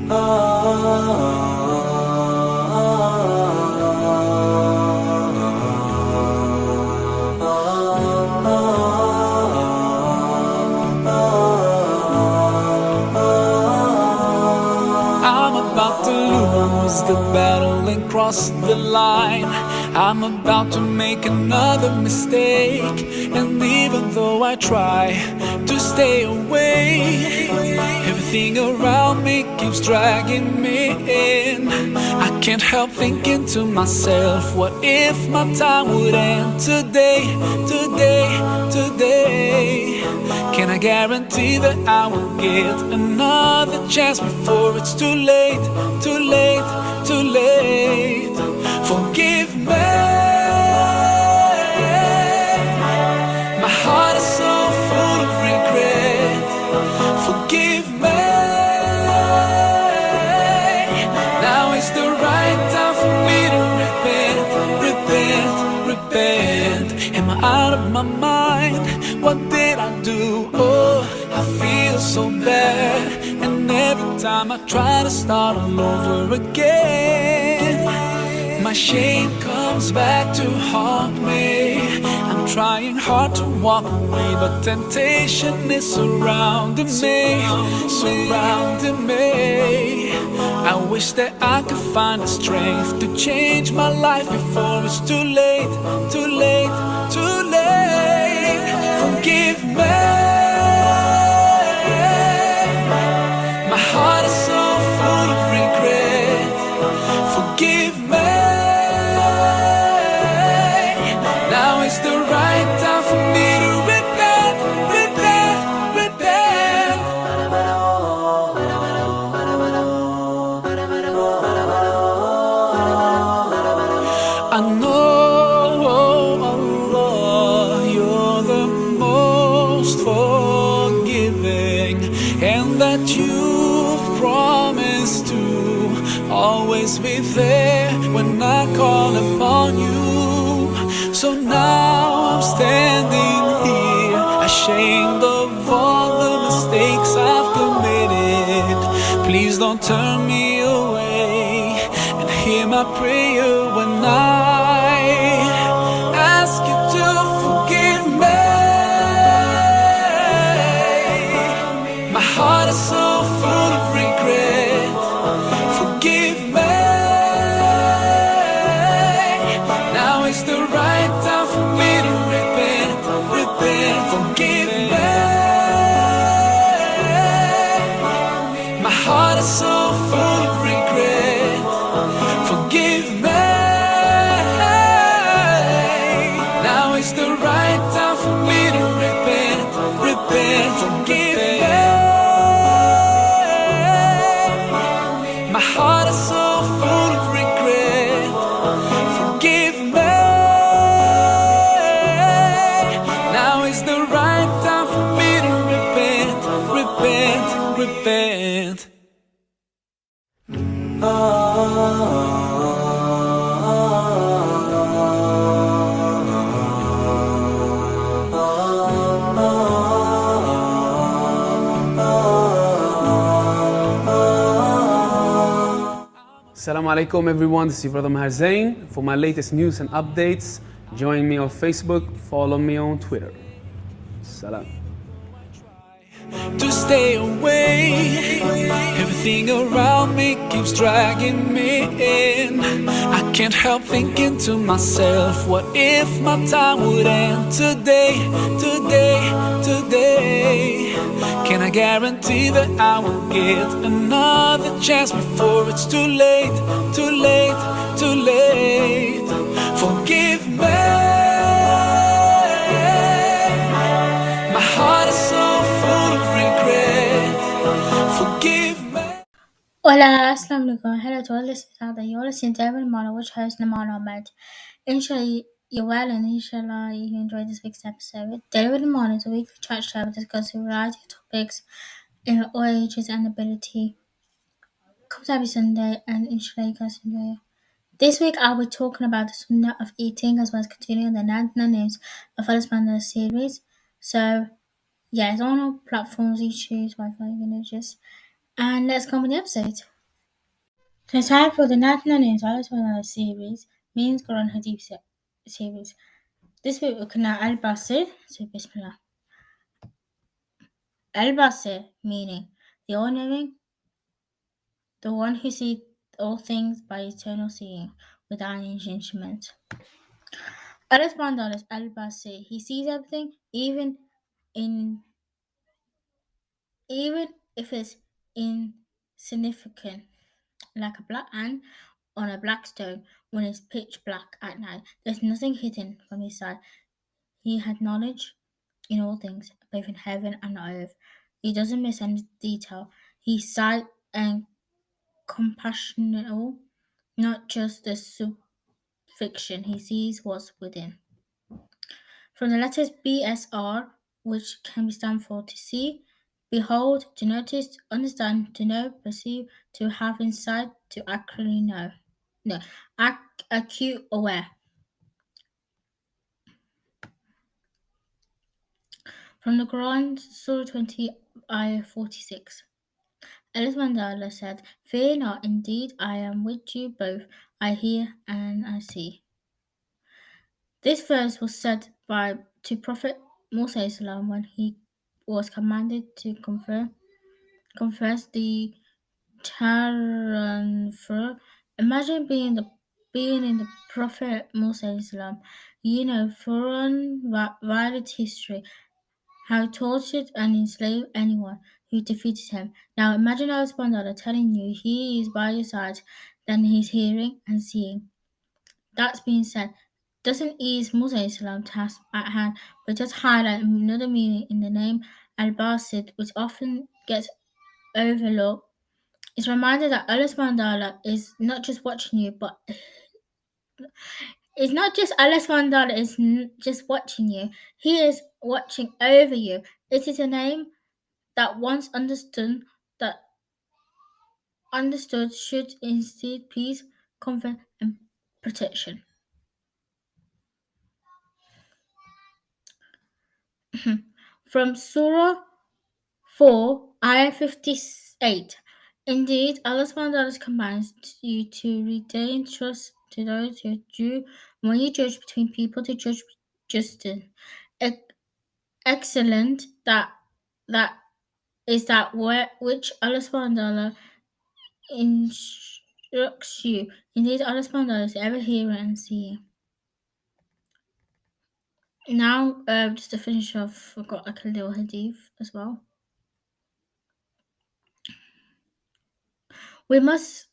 I'm about to lose the battle and cross the line. I'm about to make another mistake. And even though I try to stay away, everything around me keeps dragging me in. I can't help thinking to myself, what if my time would end today, today, today? Can I guarantee that I will get another chance before it's too late, too late, too late? Forgive me. My heart is so full of regret. Forgive me. Now is the right time for me to repent, repent, repent. Am I out of my mind? What did I do? Oh, I feel so bad. And every time I try to start all over again, my shame comes back to haunt me. I'm trying hard to walk away, but temptation is surrounding me, surrounding me. I wish that I could find the strength to change my life before it's too late, too late, too late. Forgive me. My heart is so full of regret. Forgive me. Now is the right time for me to repent, repent, repent. I know, Allah, you're the most forgiving, and that you've promised to always be there when I call upon you. So now I'm standing here, ashamed of all the mistakes I've committed. Please don't turn me away, and hear my prayer when I ask you to forgive me. My heart is so full of regret. Forgive me. Now is the right time for me to repent, repent. Forgive me. My heart is so full of regret. Forgive me. Now is the right time for me to repent, repent. Forgive me. My heart is so full of regret. Forgive me. Now is the right time for me to repent, repent, repent. Assalamu alaikum everyone, this is your brother Maher Zain. For my latest news and updates, join me on Facebook, follow me on Twitter. Salam. To stay away, everything around me keeps dragging me in. I can't help thinking to myself, what if my time would end today, today, today? Can I guarantee that I will get another chance before it's too late, too late, too late? Forgive me. My heart is so full of regret. Forgive me. Hola, assalamu alaikum. Hello to all listeners out there. You're listening to Every Morning, which host Naman Ahmed. Inshallah, you're well, and inshallah, you enjoyed this week's episode. Every Morning is a weekly chat show discussing a variety of topics in all ages and ability. Comes every Sunday, and inshallah, you guys enjoy it. This week, I'll be talking about the sunnah of eating, as well as continuing the 99 names of Allah Subhanahu series. So, yeah, it's on all platforms you choose, Wi-Fi, and let's come with the episode. The title for the 1999 Allah series means Quran Hadith series. This week we're looking at Al-Basir, so Bismillah. Al-Basir, meaning the all-knowing, the one who sees all things by eternal seeing, without any instrument. Allah subhanahu wa ta'ala is Al-Basir. He sees everything, even if it's insignificant, like a black ant on a black stone when it's pitch black at night. There's nothing hidden from his sight. He had knowledge in all things, both in heaven and earth. He doesn't miss any detail. He's sight and compassionate, not just the fiction. He sees what's within. From the letters BSR, which can be stand for to see, behold, to notice, to understand, to know, perceive, to have insight, to accurately know. No, acute aware. From the Quran, Surah 20, Ayah 46. Allah Mandala said, "Fear not, indeed I am with you both. I hear and I see." This verse was said to Prophet Musa when he was commanded to confess the Taranfur. Imagine being in the Prophet Musa. You know, Furan violent history, how he tortured and enslaved anyone who defeated him. Now imagine Allah subhanahu wa ta'ala telling you he is by your side, then he's hearing and seeing. That being said, doesn't ease Musa's task at hand, but does highlight another meaning in the name Al-Basid, which often gets overlooked. It's a reminder that Allah subhanahu wa ta'ala is not just watching you, but it's not just Allah subhanahu wa ta'ala is just watching you. He is watching over you. It is a name that once understood should instill peace, comfort, and protection. From Surah 4, Ayah 58. Indeed, Allah subhanahu wa ta'ala commands you to retain trust to those who do when you judge between people to judge justice. Excellent that is that which Allah subhanahu wa ta'ala instructs you. Indeed, Allah subhanahu wa ta'ala is ever hearing and seeing. Now, just to finish off, I've got like a little hadith as well. We must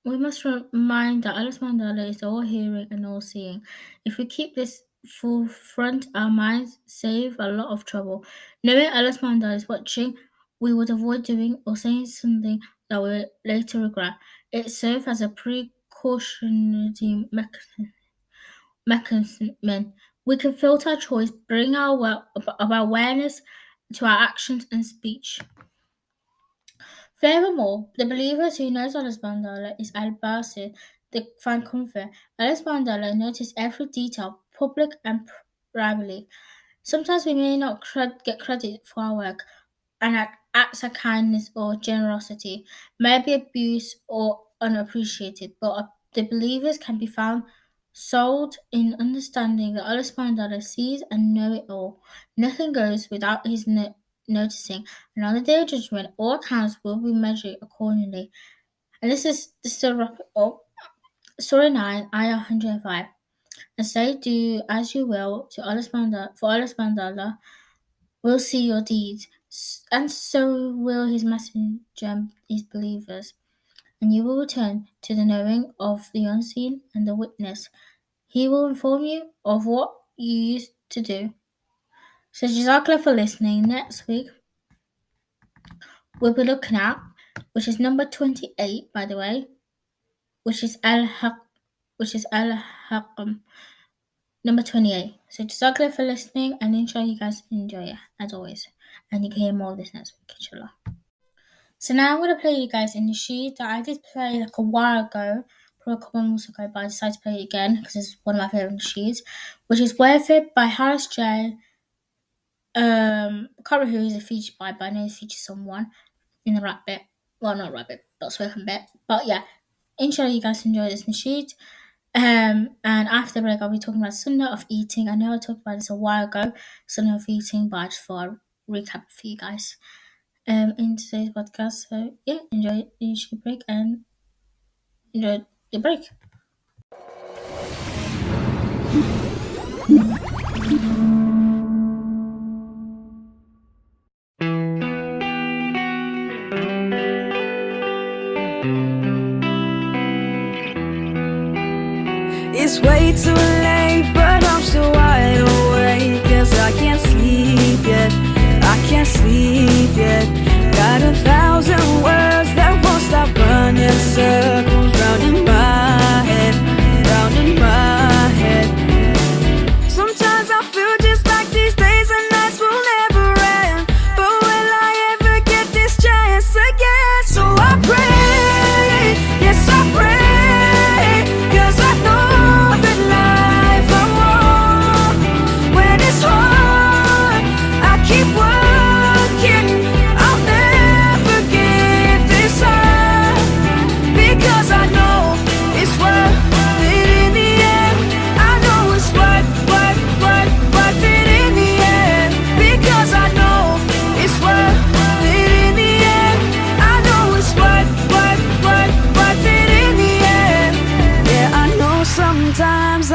remind that Allah subhanahu wa ta'ala is all hearing and all seeing. If we keep this forefront, our minds save a lot of trouble. Knowing Allah subhanahu wa ta'ala is watching, we would avoid doing or saying something that we later regret. It serves as a precautionary mechanism. We can filter our choice, bring our awareness to our actions and speech. Furthermore, the believers who knows Allah subhanahu wa ta'ala is Al-Basir, they find comfort. Allah subhanahu wa ta'ala notices every detail, public and privately. Sometimes we may not get credit for our work, and acts of kindness or generosity may be abused or unappreciated, but the believers can be found sold in understanding that Allah subhanahu wa ta'ala sees and knows it all. Nothing goes without his noticing, and on the day of judgment, all accounts will be measured accordingly. And this is to wrap it up. Surah 9, Ayah 105. And say, do as you will to Allah subhanahu wa ta'ala will see your deeds, and so will his messenger and his believers. And you will return to the knowing of the unseen and the witness. He will inform you of what you used to do. So Jazakallah for listening. Next week we'll be looking at, which is number 28, by the way, which is Al-Haqqam, number 28. So Jazakallah for listening, and inshallah you guys enjoy it, as always. And you can hear more of this next week, inshallah. So now I'm going to play you guys in the sheet that I did play like a while ago, probably a couple of months ago, but I decided to play it again because it's one of my favourite sheets, which is Worth It by Harris J. I can't remember who he's featured by, but I know he's featured someone in the rap bit. Well, not rap bit, but spoken bit. But yeah, Inshallah, you guys enjoy this nasheed. And after the break, I'll be talking about sunnah of eating. I know I talked about this a while ago, sunnah of eating, but I just thought I'd recap for you guys in today's podcast. So yeah, enjoy the nasheed break and enjoy the break. It's way too late, but I'm still wide awake. 'Cause I can't sleep yet, I can't sleep yet. Got 1,000 words that won't stop running circles round in my head, round in my head. Sometimes I feel just like these days and nights will never end. But will I ever get this chance again? So I pray, yes I pray.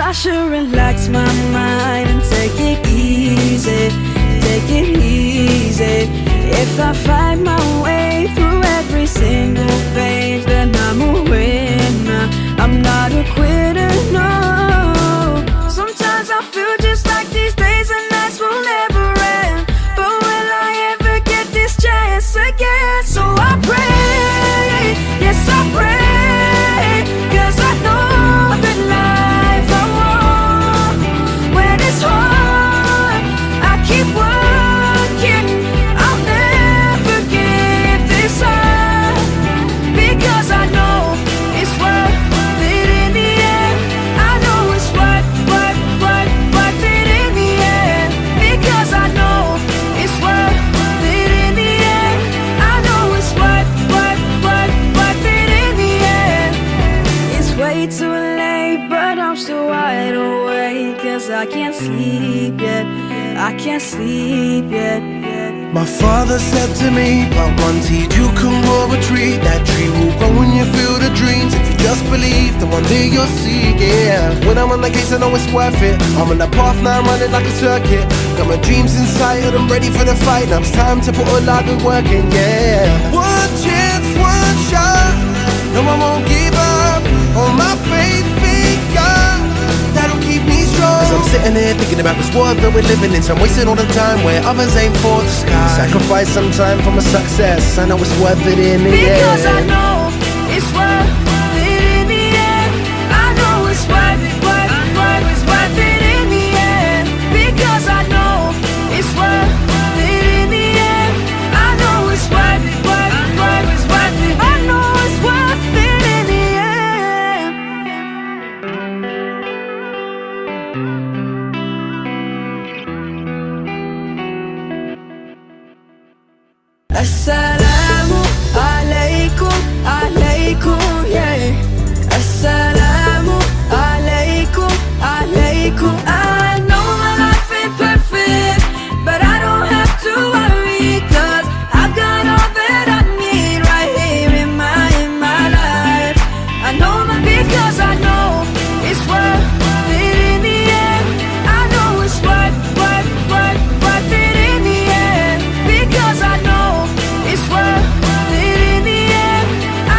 I should relax my mind and take it easy, take it easy. If I find my way through every single page, then I'm a winner, I'm not a quitter, no. Sometimes I feel just like these days and nights will never end. But will I ever get this chance again? So I pray, yes I pray. 'Cause I know that life it's hard, I keep working, I'll never give this up. Because I know it's worth it in the end. I know it's worth it in the end. Because I know it's worth it in the end. I know it's worth it in the end. It's way too late, but I'm still wide awake. 'Cause I can't sleep yet, I can't sleep yet. My father said to me, "But one seed you can grow a tree. That tree will grow when you feel the dreams. If you just believe, then one day you'll see, yeah." When I'm on the case, I know it's worth it. I'm on the path now, I'm running like a circuit. Got my dreams in sight, and I'm ready for the fight. Now it's time to put all out the work in, yeah. One chance, one shot. No, I won't give up. All my faith in God, that'll keep me strong. As I'm sitting here thinking about this world that we're living in, so I'm wasting all the time where others aim for the sky. Sacrifice some time for my success, I know it's worth it in the end. Because I know it's worth it in the end. I know it's worth it, it's worth it in the end. Because I know it's worth it in the end. I know it's worth it, it's worth it. I know it's worth it in the end. Assalamu alaikum, alaikum, yeah. Assalamu alaikum, alaikum. I know my life ain't perfect, but I don't have to worry. 'Cause I've got all that I need right here in my life. I know my, because I know it's worth it in the end. I know it's worth it in the end. Because I know it's worth it in the end.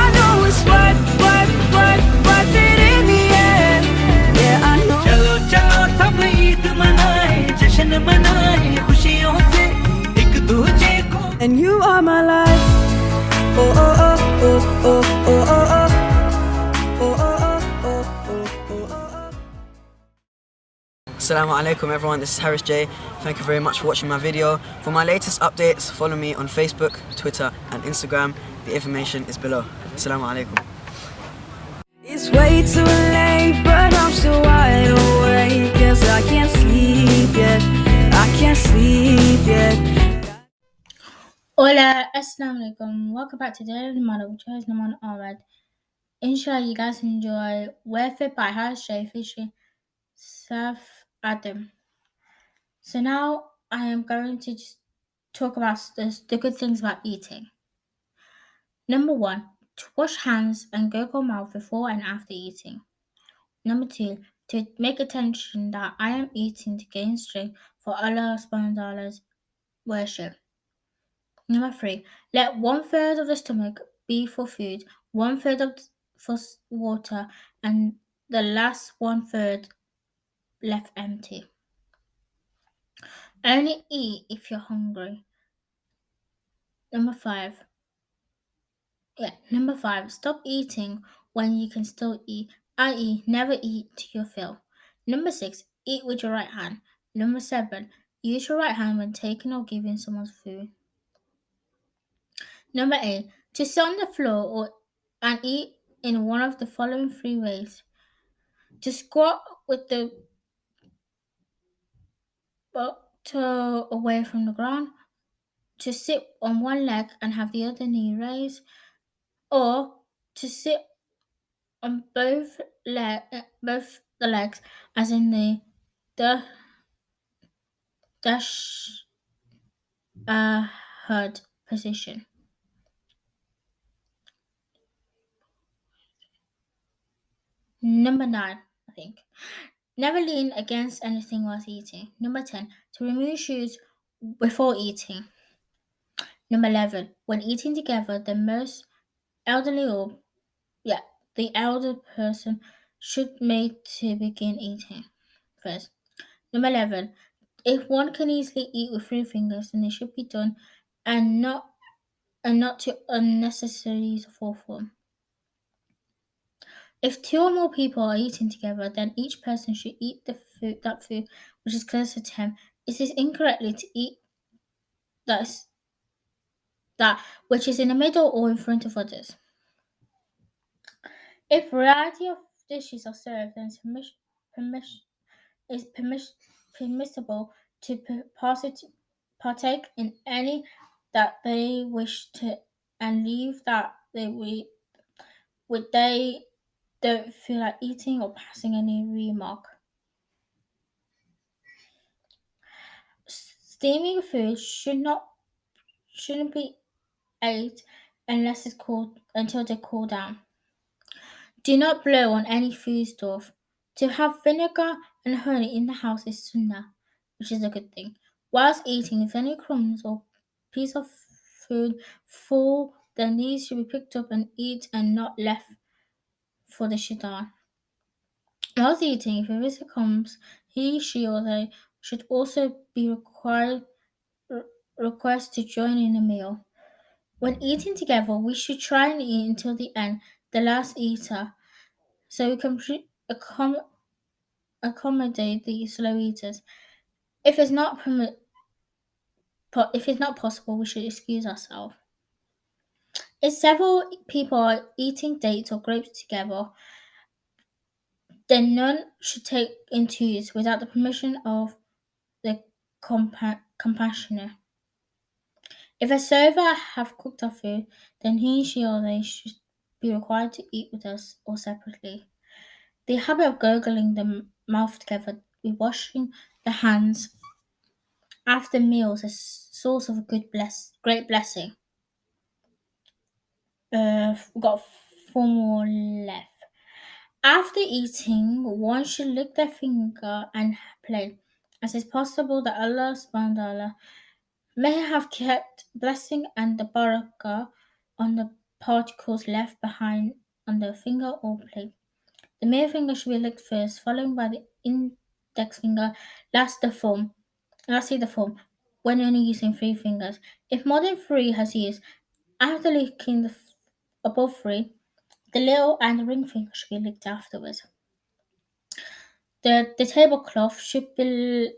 I know it's worth it in the end. Yeah, I know. चलो चलो सब ईद मनाए, जश्न मनाए, खुशियों से एक दूजे को. And you are my life. Oh oh oh oh oh oh oh oh. Oh, oh, oh, oh, oh, oh, oh. Assalamu alaikum everyone, this is Harris J. Thank you very much for watching my video. For my latest updates, follow me on Facebook, Twitter and Instagram. The information is below. Assalamu alaikum. It's way too late, but I'm still wide awake. 'Cause I can't sleep yet, I can't sleep yet. Hola, assalamu alaikum. Welcome back to Daily Model, which is Naman Ahmed. Inshallah, you guys enjoy Worth It by Harris J featuring Seth Adam. So now I am going to just talk about the good things about eating. Number 1, to wash hands and gargle mouth before and after eating. Number 2, to make attention that I am eating to gain strength for Allah subhanahu wa ta'ala's worship. Number 3, let 1/3 of the stomach be for food, 1/3 for water, and the last 1/3 left empty. Only eat if you're hungry. Number 5, stop eating when you can still eat, i.e., never eat till you fill. Number 6, eat with your right hand. Number 7, use your right hand when taking or giving someone's food. Number 8, to sit on the floor and eat in one of the following 3 ways. To squat with the butt away from the ground, to sit on one leg and have the other knee raised, or to sit on both the legs, as in the herd position. Number 9, I think. Never lean against anything whilst eating. Number 10, to remove shoes before eating. Number 11, when eating together, the most elderly the elder person should make to begin eating first. Number 11, if one can easily eat with 3 fingers, then it should be done and not to unnecessarily use a fourth one. If 2 or more people are eating together, then each person should eat that food which is closer to him. It is incorrectly to eat that which is in the middle or in front of others. If variety of dishes are served, then it's permissible to partake in any that they wish to and leave that they don't feel like eating or passing any remark. Steaming food shouldn't be ate unless it's cooled until they cool down. Do not blow on any foodstuff. To have vinegar and honey in the house is sunnah, which is a good thing. Whilst eating, if any crumbs or piece of food fall, then these should be picked up and eaten and not left for the shaitan. Whilst eating, if a visitor comes, he, she, or they should also be requested to join in the meal. When eating together, we should try and eat until the end, the last eater, so we can accommodate the slow eaters. If it's not possible, we should excuse ourselves. If several people are eating dates or grapes together, then none should take in twos without the permission of the compassionate. If a server have cooked our food, then he, she, or they should be required to eat with us or separately. The habit of gurgling the mouth together with washing the hands after meals is a source of a great blessing. We've got 4 more left. After eating, one should lick their finger and plate, as it's possible that Allah subhanahu wa ta'ala may have kept blessing and the barakah on the particles left behind on the finger or plate. The middle finger should be licked first, followed by the index finger, lastly the thumb, when only using 3 fingers. If more than 3 has used, after licking the above 3, the little and the ring finger should be licked afterwards. The tablecloth should be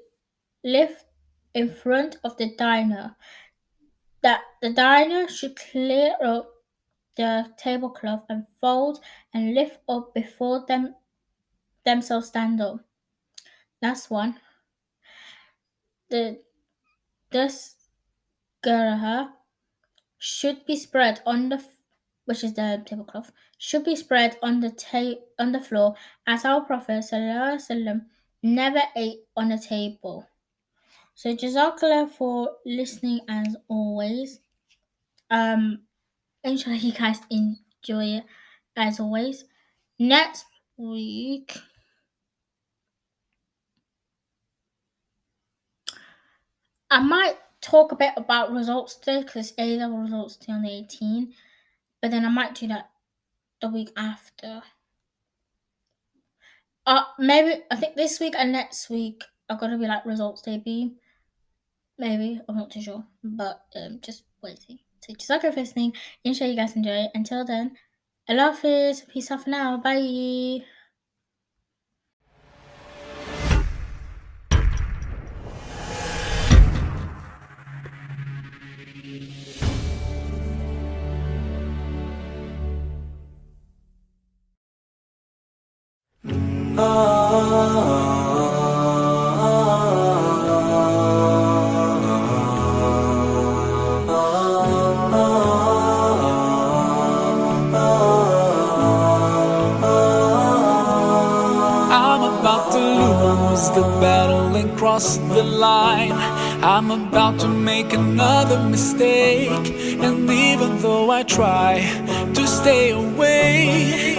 lifted in front of the diner. The diner should clear up the tablecloth and fold and lift up before themselves stand up. Last one. The dasgaraha should be spread on which is the tablecloth, should be spread on the floor, as our Prophet ﷺ never ate on a table. So Jazakallah for listening as always. Inshallah you guys enjoy it as always. Next week I might talk a bit about results day because A-level results day on the 18th, but then I might do that the week after. Maybe I think this week and next week are gonna be like results day B. Maybe, I'm not too sure, but just waiting. So just like for listening, inshallah you guys enjoy it. Until then, Allah Hafiz, peace out for now, bye. The battle and cross the line. I'm about to make another mistake, and even though I try to stay away,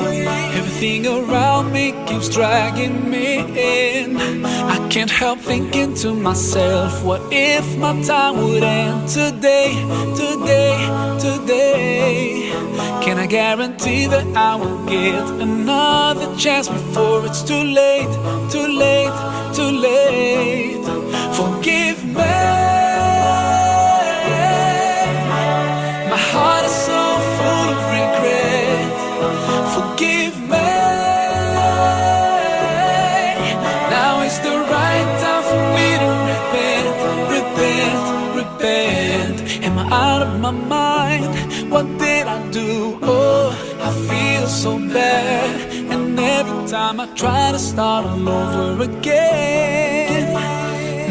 everything around me keeps dragging me in. I can't help thinking to myself, what if my time would end today, today, today? Can I guarantee that I will get another chance before it's too late, too late, too late? Forgive me. My heart is so full of regret. Forgive me. Now is the right time for me to repent, repent, repent. Am I out of my mind? What did I do? Oh, I feel so bad. And every time I try to start all over again,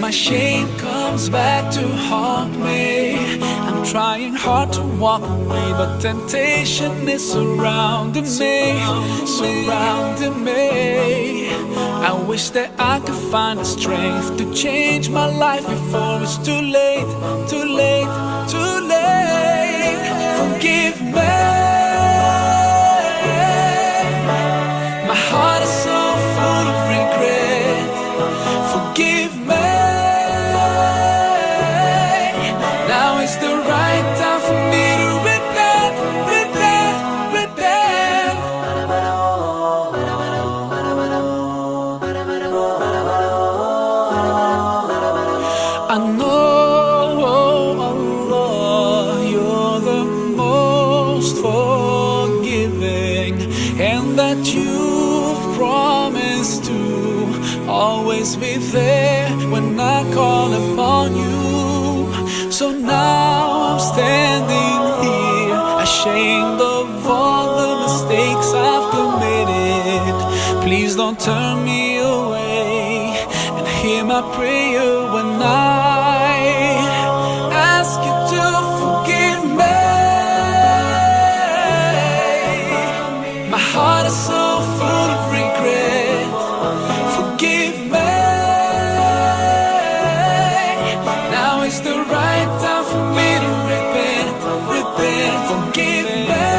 my shame comes back to haunt me. I'm trying hard to walk away, but temptation is surrounding me, surrounding me. I wish that I could find the strength to change my life before it's too late, too late, too late. Forgive me. My heart is so full of regret. Forgive me. Now is the right time for me to repent, repent, repent. I know, Allah, you're the most forgiving, and that you've promised to always be there when I call upon you. So now I'm standing here, ashamed of all the mistakes I've committed. Please don't turn me away, and hear my prayer when I ask you to forgive me. My heart is so full of regret. Forgive me. Now is the right time for me to repent, repent. Forgive me.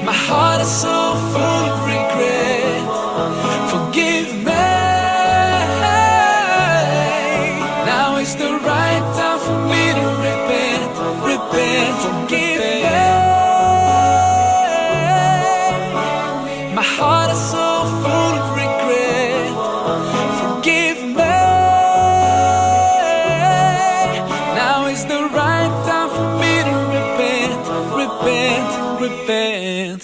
My heart is so full of regret. Forgive me. Now is the right time for me to repent, repent. Forgive me. My heart is so full of regret. Forgive me. Now is the right time for me to repent, repent, repent.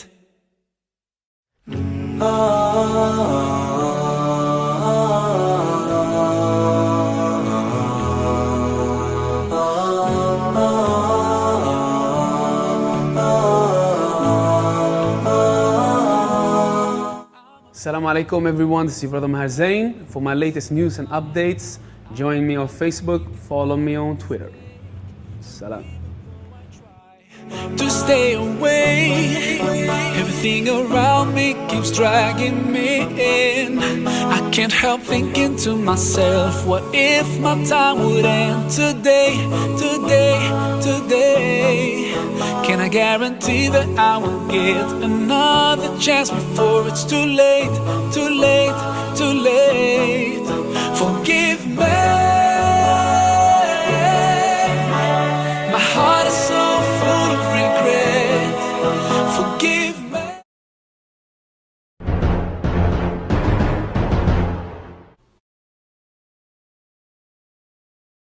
Assalamu alaikum everyone, this is your brother Maher Zain. For my latest news and updates, join me on Facebook, follow me on Twitter. Salam. to stay away. Everything around me keeps dragging me in. I can't help thinking to myself, what if my time would end today, today, today? Can I guarantee that I will get another chance before it's too late, too late, too late? Forgive me